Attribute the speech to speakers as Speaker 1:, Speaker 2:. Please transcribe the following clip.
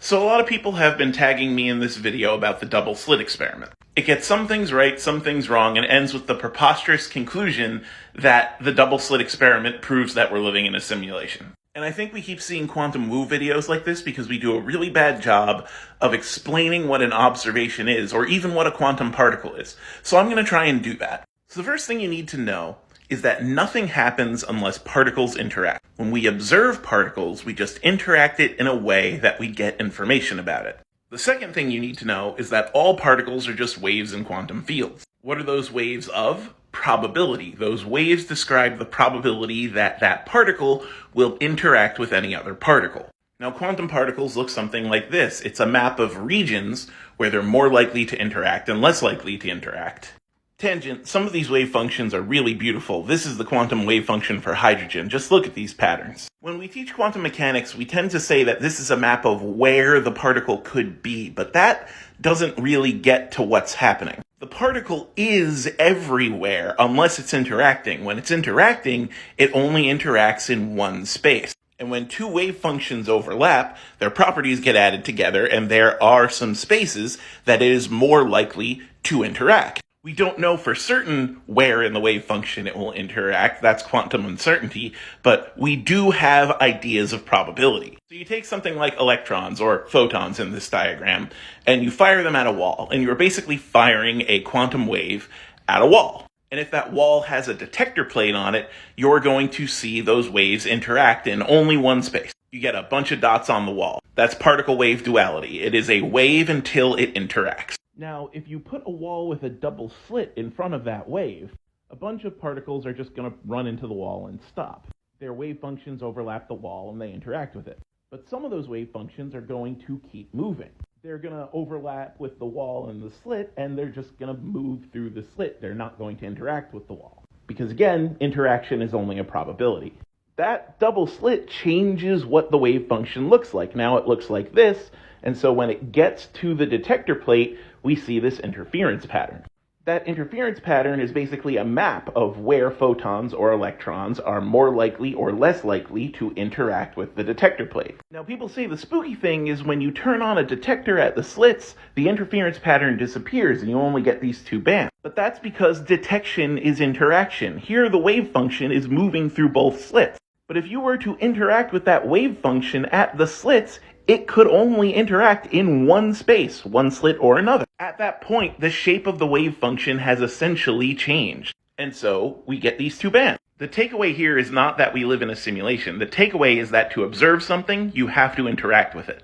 Speaker 1: So a lot of people have been tagging me in this video about the double slit experiment. It gets some things right, some things wrong, and ends with the preposterous conclusion that the double slit experiment proves that we're living in a simulation. And I think we keep seeing quantum woo videos like this because we do a really bad job of explaining what an observation is, or even what a quantum particle is. So I'm going to try and do that. So the first thing you need to know is that nothing happens unless particles interact. When we observe particles, we just interact it in a way that we get information about it. The second thing you need to know is that all particles are just waves in quantum fields. What are those waves of? Probability. Those waves describe the probability that that particle will interact with any other particle. Now, quantum particles look something like this. It's a map of regions where they're more likely to interact and less likely to interact. Tangent, some of these wave functions are really beautiful. This is the quantum wave function for hydrogen. Just look at these patterns. When we teach quantum mechanics, we tend to say that this is a map of where the particle could be, but that doesn't really get to what's happening. The particle is everywhere unless it's interacting. When it's interacting, it only interacts in one space. And when two wave functions overlap, their properties get added together, and there are some spaces that it is more likely to interact. We don't know for certain where in the wave function it will interact, that's quantum uncertainty, but we do have ideas of probability. So you take something like electrons, or photons in this diagram, and you fire them at a wall, and you're basically firing a quantum wave at a wall. And if that wall has a detector plate on it, you're going to see those waves interact in only one space. You get a bunch of dots on the wall. That's particle-wave duality. It is a wave until it interacts. Now, if you put a wall with a double slit in front of that wave, a bunch of particles are just going to run into the wall and stop. Their wave functions overlap the wall and they interact with it. But some of those wave functions are going to keep moving. They're going to overlap with the wall and the slit, and they're just going to move through the slit. They're not going to interact with the wall. Because again, interaction is only a probability. That double slit changes what the wave function looks like. Now it looks like this, and so when it gets to the detector plate, we see this interference pattern. That interference pattern is basically a map of where photons or electrons are more likely or less likely to interact with the detector plate. Now, people say the spooky thing is when you turn on a detector at the slits, the interference pattern disappears and you only get these two bands. But that's because detection is interaction. Here, the wave function is moving through both slits. But if you were to interact with that wave function at the slits, it could only interact in one space, one slit or another. At that point, the shape of the wave function has essentially changed. And so we get these two bands. The takeaway here is not that we live in a simulation. The takeaway is that to observe something, you have to interact with it.